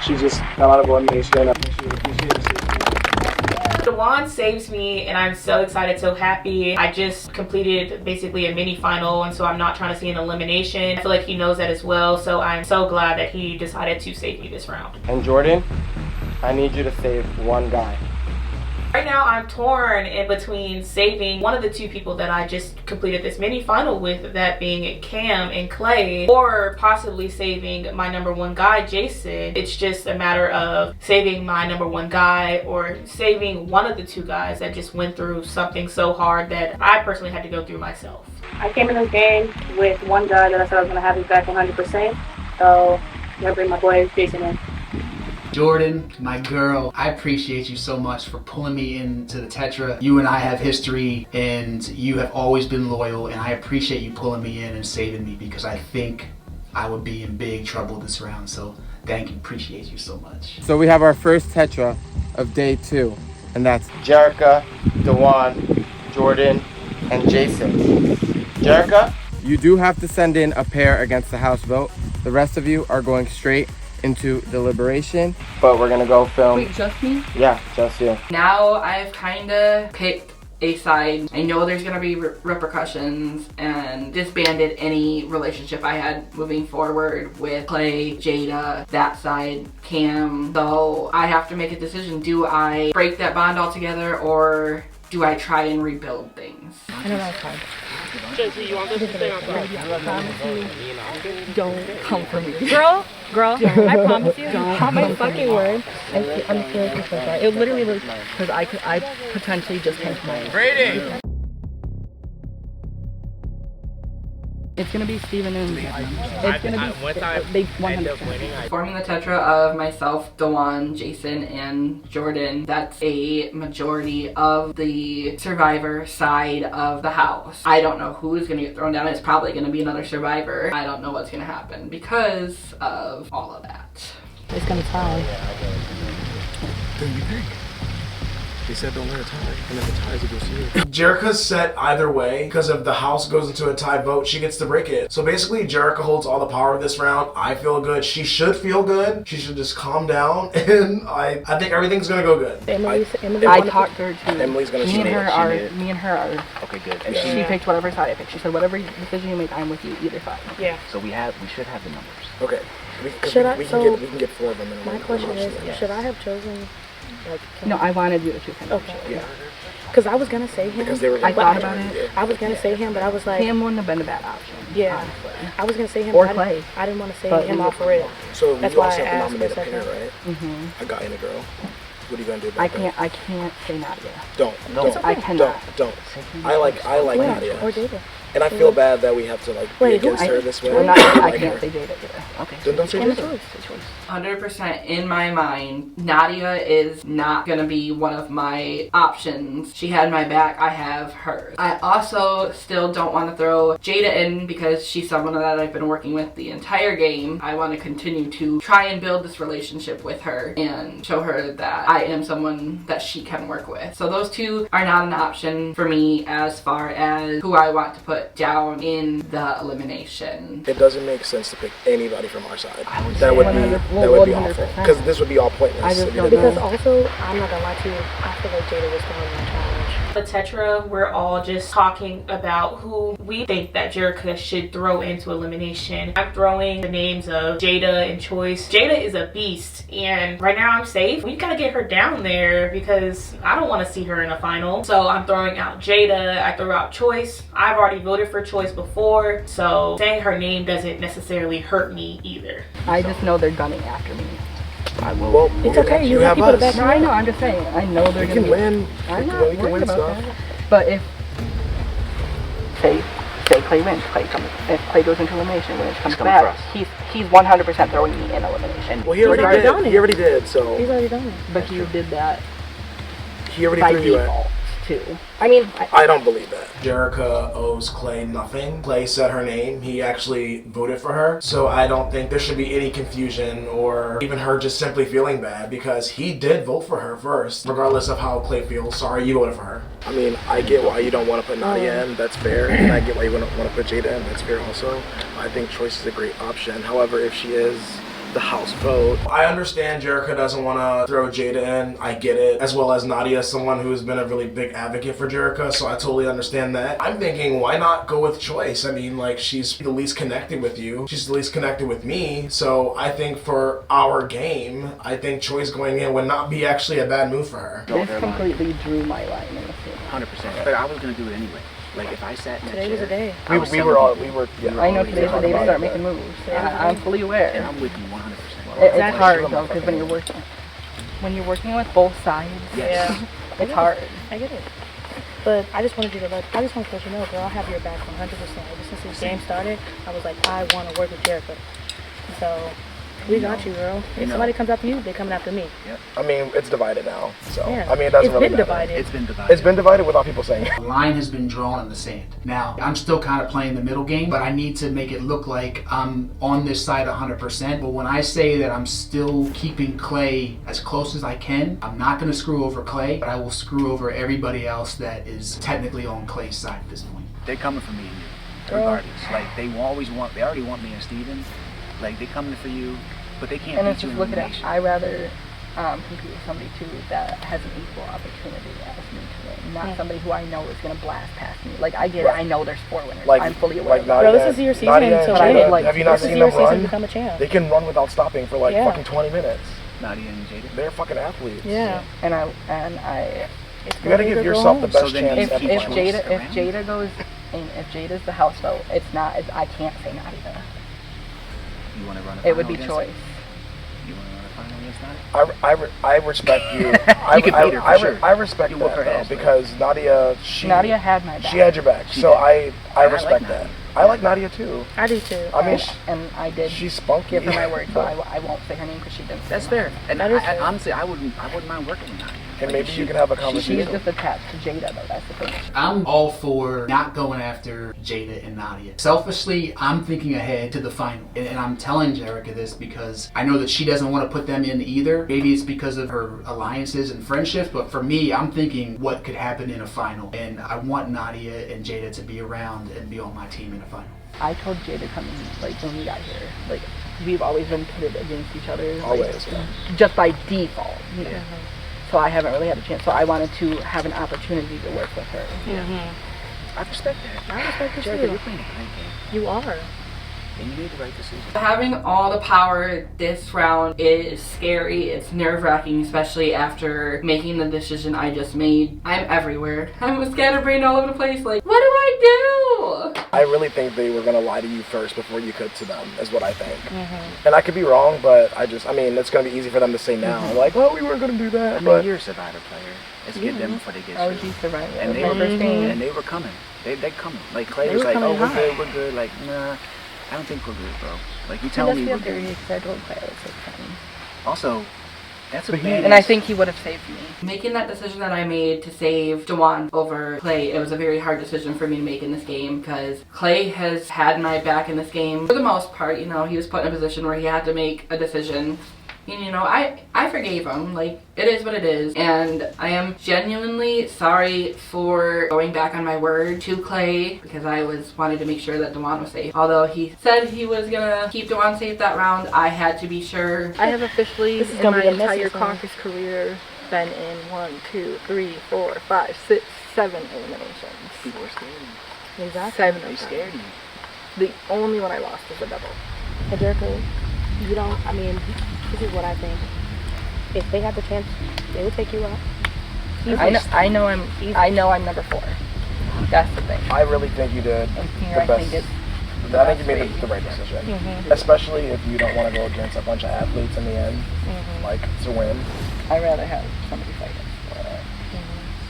[SPEAKER 7] She just got out of elimination.
[SPEAKER 8] Dewan saves me, and I'm so excited, so happy. I just completed basically a mini final, and so I'm not trying to see an elimination. I feel like he knows that as well, so I'm so glad that he decided to save me this round.
[SPEAKER 5] And Jordan, I need you to save one guy.
[SPEAKER 8] Right now I'm torn in between saving one of the two people that I just completed this mini final with, that being Cam and Clay, or possibly saving my number one guy, Jason. It's just a matter of saving my number one guy or saving one of the two guys that just went through something so hard that I personally had to go through myself.
[SPEAKER 3] I came in this game with one guy that I said I was going to have his back 100%. So I'm going to bring my boy Jason in.
[SPEAKER 4] Jordan, my girl, I appreciate you so much for pulling me into the Tetra. You and I have history, and you have always been loyal, and I appreciate you pulling me in and saving me, because I think I would be in big trouble this round. So thank you, appreciate you so much.
[SPEAKER 5] So we have our first Tetra of day 2, and that's Jerica, Dewan, Jordan, and Jason. Jerica, you do have to send in a pair against the house vote. The rest of you are going straight into Deliberation, but we're gonna go film.
[SPEAKER 10] Wait, just me?
[SPEAKER 5] Yeah, just you.
[SPEAKER 10] Now I've kind of picked a side. I know there's gonna be repercussions and disbanded any relationship I had moving forward with Clay, Jada, that side, Cam. So I have to make a decision. Do I break that bond altogether, or do I try and rebuild things?
[SPEAKER 1] I know that's hard.
[SPEAKER 16] JC, you want this to stay on top?
[SPEAKER 1] I promise you, don't come for me.
[SPEAKER 16] Girl, I promise you,
[SPEAKER 1] Have my fucking word. I'm seriously so sorry. It literally was because I potentially just came to my
[SPEAKER 6] Rating!
[SPEAKER 1] It's gonna be Steven and it's gonna be they 100%.
[SPEAKER 10] Forming the Tetra of myself, Dewan, Jason, and Jordan, that's a majority of the survivor side of the house. I don't know who's gonna get thrown down. It's probably gonna be another survivor. I don't know what's gonna happen because of all of that.
[SPEAKER 1] It's gonna tie.
[SPEAKER 17] Who do you think? They said don't let it tie, and if it ties, it goes to you. Jerica's set either way, because if the house goes into a tie vote, she gets to break it. So basically, Jerica holds all the power of this round. I feel good. She should feel good. She should just calm down, and I think everything's gonna go good.
[SPEAKER 1] I talked to her too.
[SPEAKER 17] Emily's gonna
[SPEAKER 1] me and her are
[SPEAKER 7] Okay, good.
[SPEAKER 1] and she picked whatever side I picked. She said whatever decision you make, I'm with you either side.
[SPEAKER 3] Yeah.
[SPEAKER 7] So we should have the numbers.
[SPEAKER 17] Okay. We can get 4 of them in a
[SPEAKER 3] My question is, should I have chosen, like...
[SPEAKER 1] No, I wanted you to choose him.
[SPEAKER 3] Okay.
[SPEAKER 17] Yeah.
[SPEAKER 3] Because I was going to say him.
[SPEAKER 17] Because they were
[SPEAKER 1] I thought about it.
[SPEAKER 3] I was going to say him, but I was like...
[SPEAKER 1] Him wouldn't have been a bad option.
[SPEAKER 3] Yeah.
[SPEAKER 1] Honestly.
[SPEAKER 3] I was going to say him,
[SPEAKER 1] Or
[SPEAKER 3] but
[SPEAKER 1] Clay.
[SPEAKER 3] I didn't want to say
[SPEAKER 1] But
[SPEAKER 3] him off for real.
[SPEAKER 17] So
[SPEAKER 3] That's
[SPEAKER 17] you
[SPEAKER 3] why
[SPEAKER 17] also
[SPEAKER 3] I
[SPEAKER 17] have to
[SPEAKER 3] asked
[SPEAKER 17] nominate a
[SPEAKER 3] myself
[SPEAKER 17] pair, right?
[SPEAKER 1] Mm-hmm.
[SPEAKER 17] A guy and a girl. What are you gonna do about that?
[SPEAKER 1] I can't say Nadia.
[SPEAKER 17] Don't.
[SPEAKER 1] I cannot.
[SPEAKER 17] Don't. I like
[SPEAKER 3] Wait,
[SPEAKER 17] Nadia.
[SPEAKER 3] or Jada.
[SPEAKER 17] And I feel bad that we have to like be against her this way.
[SPEAKER 1] I can't say Jada either.
[SPEAKER 7] Okay.
[SPEAKER 17] Then don't say Jada.
[SPEAKER 10] 100% in my mind, Nadia is not gonna be one of my options. She had my back, I have hers. I also still don't want to throw Jada in because she's someone that I've been working with the entire game. I want to continue to try and build this relationship with her and show her that I am someone that she can work with. So those two are not an option for me as far as who I want to put down in the elimination.
[SPEAKER 17] It doesn't make sense to pick anybody from our side. That would be awful. Because this would be all pointless.
[SPEAKER 3] Because also, I'm not gonna lie to you, I feel like Jada was throwing my challenge.
[SPEAKER 8] The Tetra, we're all just talking about who we think that Jerica should throw into elimination. I'm throwing the names of Jada and Choice. Jada is a beast, and right now I'm safe. We gotta get her down there because I don't want to see her in a final. So I'm throwing out Jada. I throw out Choice. I've already voted for Choice before, so saying her name doesn't necessarily hurt me either.
[SPEAKER 1] I just know they're gunning after me.
[SPEAKER 17] I will.
[SPEAKER 1] It's okay. You have people to back
[SPEAKER 17] us.
[SPEAKER 1] me. No, I know. I'm just saying. I know they're
[SPEAKER 17] You
[SPEAKER 1] gonna
[SPEAKER 17] can win.
[SPEAKER 1] I'm
[SPEAKER 17] You
[SPEAKER 1] not
[SPEAKER 17] can
[SPEAKER 1] worried
[SPEAKER 17] win
[SPEAKER 1] about
[SPEAKER 17] stuff.
[SPEAKER 1] that. But if say Clay wins, if Clay goes into elimination, when it comes
[SPEAKER 7] coming for
[SPEAKER 1] back,
[SPEAKER 7] us.
[SPEAKER 1] he's 100% throwing me in elimination.
[SPEAKER 17] Well, he already did. So
[SPEAKER 1] He's already done it. But he did that
[SPEAKER 17] he already
[SPEAKER 1] by
[SPEAKER 17] threw you
[SPEAKER 1] default
[SPEAKER 17] in.
[SPEAKER 1] too. I mean,
[SPEAKER 17] I don't believe that. Jerica owes Clay nothing. Clay said her name. He actually voted for her. So I don't think there should be any confusion or even her just simply feeling bad because he did vote for her first, regardless of how Clay feels. Sorry, you voted for her. I mean, I get why you don't want to put Nadia in. That's fair. And I get why you want to put Jada in. That's fair also. I think Choice is a great option. However, if she is the house vote. I understand Jerica doesn't want to throw Jada in. I get it. As well as Nadia, someone who's been a really big advocate for Jerica, so I totally understand that. I'm thinking, why not go with Choice? I mean, like, she's the least connected with you. She's the least connected with me. So I think for our game, I think Choice going in would not be actually a bad move for her.
[SPEAKER 1] this completely drew my line in the field.
[SPEAKER 7] 100%. But I was gonna do it anyway. Like if I sat in that
[SPEAKER 1] Today was
[SPEAKER 7] chair,
[SPEAKER 1] a day.
[SPEAKER 7] I was
[SPEAKER 1] We
[SPEAKER 7] telling
[SPEAKER 1] were
[SPEAKER 7] people,
[SPEAKER 1] yeah. I know today's the day to start making moves. Yeah, I'm fully aware.
[SPEAKER 7] And I'm with you 100%.
[SPEAKER 1] It's hard though, because when you're working with both sides,
[SPEAKER 3] Yeah.
[SPEAKER 1] it's hard.
[SPEAKER 3] I get it. But I just wanted to let you know, girl, I have your back 100%. Ever since this game started, I was like, I want to work with Jerica. So we got you, girl. If somebody comes after you, they're coming after me.
[SPEAKER 17] Yep. I mean, it's divided now. So
[SPEAKER 3] Yeah.
[SPEAKER 17] I mean, it doesn't really matter.
[SPEAKER 3] It's
[SPEAKER 7] been divided.
[SPEAKER 17] It's been divided without people saying it.
[SPEAKER 4] The line has been drawn in the sand. Now, I'm still kind of playing the middle game, but I need to make it look like I'm on this side 100%. But when I say that I'm still keeping Clay as close as I can, I'm not going to screw over Clay, but I will screw over everybody else that is technically on Clay's side at this point.
[SPEAKER 7] They're coming for me and you, regardless. Like they already want me and Steven. Like they coming for you, but they can't
[SPEAKER 1] And
[SPEAKER 7] beat
[SPEAKER 1] it's
[SPEAKER 7] you
[SPEAKER 1] just
[SPEAKER 7] in
[SPEAKER 1] looking at,
[SPEAKER 7] elimination.
[SPEAKER 1] I rather compete with somebody too that has an equal opportunity as me to win, not somebody who I know is going to blast past me. Like I get it, I know there's 4 winners. I'm fully aware.
[SPEAKER 17] Like Nadia,
[SPEAKER 3] this is your season
[SPEAKER 17] Nadia
[SPEAKER 3] to
[SPEAKER 17] and
[SPEAKER 3] win.
[SPEAKER 17] Jada, have you not
[SPEAKER 3] This is
[SPEAKER 17] seen
[SPEAKER 3] your
[SPEAKER 17] them
[SPEAKER 3] season
[SPEAKER 17] run?
[SPEAKER 3] to become a champ.
[SPEAKER 17] They can run without stopping for like
[SPEAKER 3] Yeah.
[SPEAKER 17] fucking 20 minutes.
[SPEAKER 7] Nadia and Jada.
[SPEAKER 17] They're fucking athletes.
[SPEAKER 3] Yeah.
[SPEAKER 1] And I
[SPEAKER 17] You gotta give yourself the best chance.
[SPEAKER 1] if Jada goes, and if Jada's the house vote, it's not. I can't say Nadia.
[SPEAKER 7] You want to run a
[SPEAKER 1] It would
[SPEAKER 7] final
[SPEAKER 1] be
[SPEAKER 7] against
[SPEAKER 1] Choice.
[SPEAKER 7] her? You want to run a final against Nadia?
[SPEAKER 17] I respect you.
[SPEAKER 7] You can beat her for sure.
[SPEAKER 17] I respect
[SPEAKER 7] You
[SPEAKER 17] that
[SPEAKER 7] whoop her
[SPEAKER 17] though,
[SPEAKER 7] ass, bro.
[SPEAKER 17] because Nadia
[SPEAKER 1] had my back.
[SPEAKER 17] She had your back,
[SPEAKER 7] She
[SPEAKER 17] so
[SPEAKER 7] did.
[SPEAKER 17] I
[SPEAKER 7] And
[SPEAKER 17] respect
[SPEAKER 7] like
[SPEAKER 17] that.
[SPEAKER 7] Nadia.
[SPEAKER 17] I like Nadia too.
[SPEAKER 3] I do too.
[SPEAKER 17] I mean,
[SPEAKER 1] and I did.
[SPEAKER 17] She's spunky.
[SPEAKER 1] Give her my word, so I won't say her name because she didn't.
[SPEAKER 7] That's fair. And honestly, I wouldn't mind working with Nadia.
[SPEAKER 17] And
[SPEAKER 7] Like,
[SPEAKER 17] maybe
[SPEAKER 7] if
[SPEAKER 17] you can have a
[SPEAKER 1] She's
[SPEAKER 17] conversation.
[SPEAKER 1] just attached to Jada, though. That's the thing.
[SPEAKER 4] I'm all for not going after Jada and Nadia. Selfishly, I'm thinking ahead to the final. And I'm telling Jerica this because I know that she doesn't want to put them in either. Maybe it's because of her alliances and friendships, but for me, I'm thinking what could happen in a final. And I want Nadia and Jada to be around and be on my team in a final.
[SPEAKER 1] I told Jada coming, like, when we got here, like, we've always been pitted against each other. Like,
[SPEAKER 17] Always, yeah.
[SPEAKER 1] Just by default, you know. So I haven't really had a chance. So I wanted to have an opportunity to work with her.
[SPEAKER 7] I respect that.
[SPEAKER 3] I respect it
[SPEAKER 7] Jerica,
[SPEAKER 3] too.
[SPEAKER 7] you're playing a great game.
[SPEAKER 3] You are.
[SPEAKER 7] And you made the right decision.
[SPEAKER 10] Having all the power this round is scary. It's nerve-wracking, especially after making the decision I just made. I'm everywhere. I'm a scatterbrain all over the place. Like, what do I do?
[SPEAKER 17] I really think they were gonna lie to you first before you could to them, is what I think. And I could be wrong, but I mean, it's gonna be easy for them to say now, like, well, we weren't gonna do that.
[SPEAKER 7] I mean,
[SPEAKER 17] But
[SPEAKER 7] you're a Survivor player. Let's get them before they get
[SPEAKER 1] OG
[SPEAKER 7] through.
[SPEAKER 1] Survivor.
[SPEAKER 7] And they were coming. They coming. Like Clay
[SPEAKER 1] They
[SPEAKER 7] was
[SPEAKER 1] were
[SPEAKER 7] like, oh,
[SPEAKER 1] coming
[SPEAKER 7] we're good. Like, nah, I don't think we're good, bro. Like you
[SPEAKER 1] He
[SPEAKER 7] tell
[SPEAKER 1] does
[SPEAKER 7] me
[SPEAKER 1] feel
[SPEAKER 7] we're good.
[SPEAKER 1] dirty because I told Claire it's okay.
[SPEAKER 7] Also, that's a
[SPEAKER 17] But
[SPEAKER 7] badass.
[SPEAKER 1] And I think he would have saved me.
[SPEAKER 10] Making that decision that I made to save Dewan over Clay, it was a very hard decision for me to make in this game because Clay has had my back in this game for the most part. You know, he was put in a position where he had to make a decision. And, you know, I forgave him. Like, it is what it is. And I am genuinely sorry for going back on my word to Clay because I wanted to make sure that Dewan was safe. Although he said he was gonna keep Dewan safe that round, I had to be sure.
[SPEAKER 1] I have officially,
[SPEAKER 3] This is
[SPEAKER 1] in
[SPEAKER 3] gonna
[SPEAKER 1] my
[SPEAKER 3] be the
[SPEAKER 1] entire
[SPEAKER 3] messiest one.
[SPEAKER 1] Caucus career, been in 1, 2, 3, 4, 5, 6, 7 eliminations.
[SPEAKER 22] People are scared.
[SPEAKER 1] Exactly.
[SPEAKER 22] 7 of them. Scared.
[SPEAKER 1] The only one I lost is a double.
[SPEAKER 3] Hey, Jericho, you don't, I mean, this is what I think. If they had the chance, they would take you out.
[SPEAKER 1] I know I'm number 4. That's the thing.
[SPEAKER 22] I really think you did
[SPEAKER 1] And
[SPEAKER 22] the
[SPEAKER 1] here I
[SPEAKER 22] best.
[SPEAKER 1] think it's
[SPEAKER 22] I think you made the right decision. Especially if you don't want to go against a bunch of athletes in the end, like to win.
[SPEAKER 1] I'd rather have somebody fight us.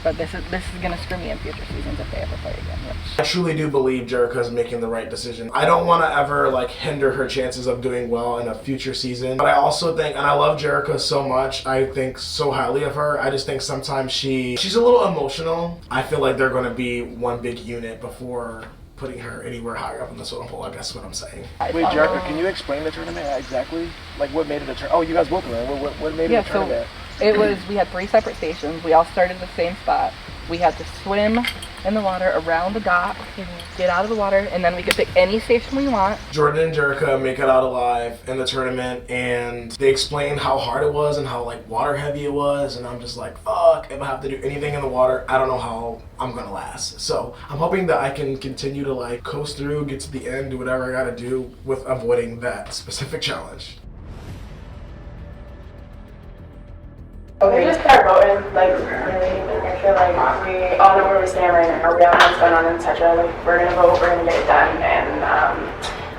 [SPEAKER 1] But this is gonna screw me in future seasons if they ever fight again.
[SPEAKER 17] I truly do believe Jerica's making the right decision. I don't want to ever like hinder her chances of doing well in a future season. But I also think, and I love Jerica so much, I think so highly of her. I just think sometimes she's a little emotional. I feel like they're going to be one big unit before putting her anywhere higher up in the swimming pool, I guess is what I'm saying.
[SPEAKER 22] Wait, Jerica, can you explain the tournament exactly? Like what made it a tournament? Oh, you guys both were. What made it a tournament?
[SPEAKER 1] It was, we had 3 separate stations. We all started at the same spot. We had to swim in the water around the dock, get out of the water, and then we could pick any station we want.
[SPEAKER 17] Jordan and Jerica make it out alive in the tournament, and they explained how hard it was and how like water heavy it was, and I'm just like, fuck, if I have to do anything in the water, I don't know how I'm gonna last. So I'm hoping that I can continue to like coast through, get to the end, do whatever I gotta do with avoiding that specific challenge.
[SPEAKER 14] We just start voting, like, really, like, I feel like we all know where we stand right now. We all know what's going on in Tetra, like, we're gonna vote, we're gonna get it done, and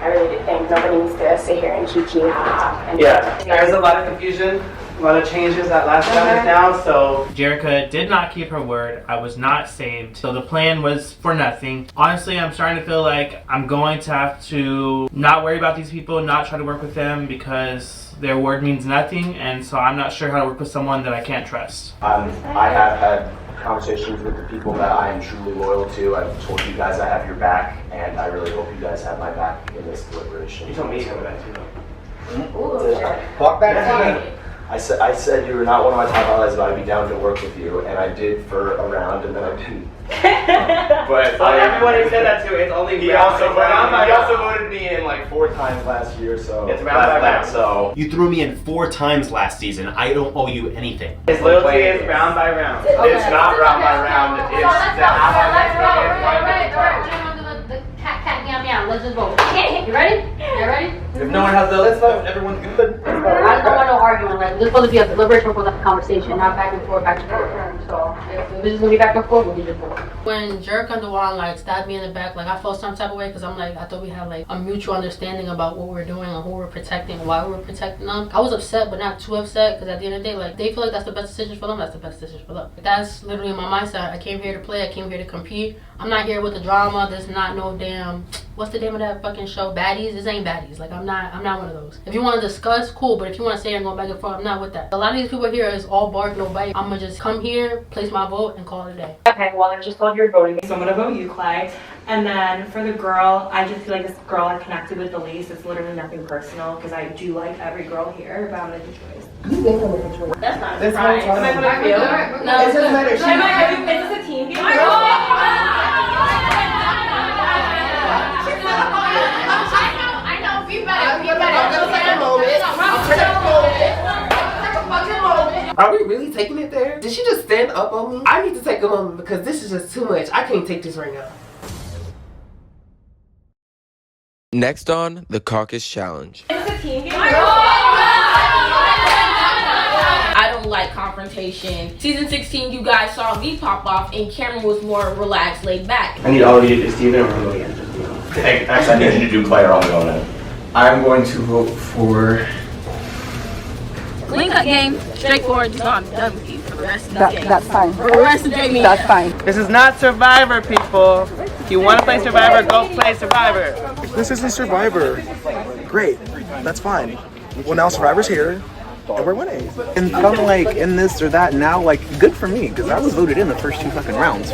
[SPEAKER 14] I really think nobody needs to sit here and kiki.
[SPEAKER 5] Yeah, there's a lot of confusion, a lot of changes that last round now, so.
[SPEAKER 11] Jerica did not keep her word. I was not saved. So the plan was for nothing. Honestly, I'm starting to feel like I'm going to have to not worry about these people, not try to work with them because their word means nothing, and so I'm not sure how to work with someone that I can't trust.
[SPEAKER 12] I have had conversations with the people that I am truly loyal to. I've told you guys I have your back, and I really hope you guys have my back in this deliberation.
[SPEAKER 5] You told me some of that too.
[SPEAKER 12] Walk back to me. I said you were not one of my top allies, but I'd be down to work with you, and I did for a round, and then I didn't. But
[SPEAKER 5] everyone who said that too, it's only
[SPEAKER 12] he also voted me in like 4 times last year, so
[SPEAKER 5] it's round by round.
[SPEAKER 12] So
[SPEAKER 19] you threw me in 4 times last season. I don't owe you anything.
[SPEAKER 5] His loyalty is round by round.
[SPEAKER 12] It's not round by round. It's the
[SPEAKER 9] Cat meow meow. Let's just vote. You ready? You ready?
[SPEAKER 12] If no one has the let's vote, everyone's good.
[SPEAKER 9] I don't want no argument. Like, this is supposed to be a deliberation, we're supposed to have a conversation, not back and forth, back and forth. So if this is gonna be back and forth, we'll just vote. When Jerica and Dewan like stabbed me in the back, like I felt some type of way because I'm like, I thought we had like a mutual understanding about what we were doing and who we were protecting, why we were protecting them. I was upset, but not too upset because at the end of the day, like they feel like that's the best decision for them. That's the best decision for them. That's literally my mindset. I came here to play. I came here to compete. I'm not here with the drama. There's not no damn. What's the name of that fucking show? Baddies? This ain't baddies. Like I'm not one of those. If you want to discuss, cool. But if you want to say I'm going back and forth, I'm not with that. A lot of these people here is all bark, no bite. I'm gonna just come here, place my vote, and call it a day.
[SPEAKER 21] Okay, well I just told you're voting, so I'm gonna vote you, Clay. And then for the girl, I just feel like this girl I connected with the least. It's literally nothing personal because I do like every girl here, but I'm gonna make a choice. That's not a surprise. Am I gonna feel? No, it doesn't matter. Is this a team game?
[SPEAKER 14] I know, be better.
[SPEAKER 2] Are we really taking it there? Did she just stand up on me? I need to take a moment because this is just too much. I can't take this right now.
[SPEAKER 5] Next on the Caucus Challenge.
[SPEAKER 21] Is this a team game?
[SPEAKER 13] I don't like confrontation. Season 16, you guys saw me pop off, and Cameron was more relaxed, laid back.
[SPEAKER 12] I need all of you to Steven and we're going again. Hey, actually, I need you to do Clay or I'm going in. I'm going to vote for.
[SPEAKER 16] Clean cut game, straightforward, so I'm done with you for the rest of the game.
[SPEAKER 1] That's fine.
[SPEAKER 16] For the rest of the game.
[SPEAKER 1] That's fine.
[SPEAKER 11] This is not Survivor, people. If you want to play Survivor, go play Survivor.
[SPEAKER 22] This isn't Survivor. Great. That's fine. Well, now Survivor's here. And we're winning. And I'm like in this or that now, like good for me because I was voted in the first 2 fucking rounds.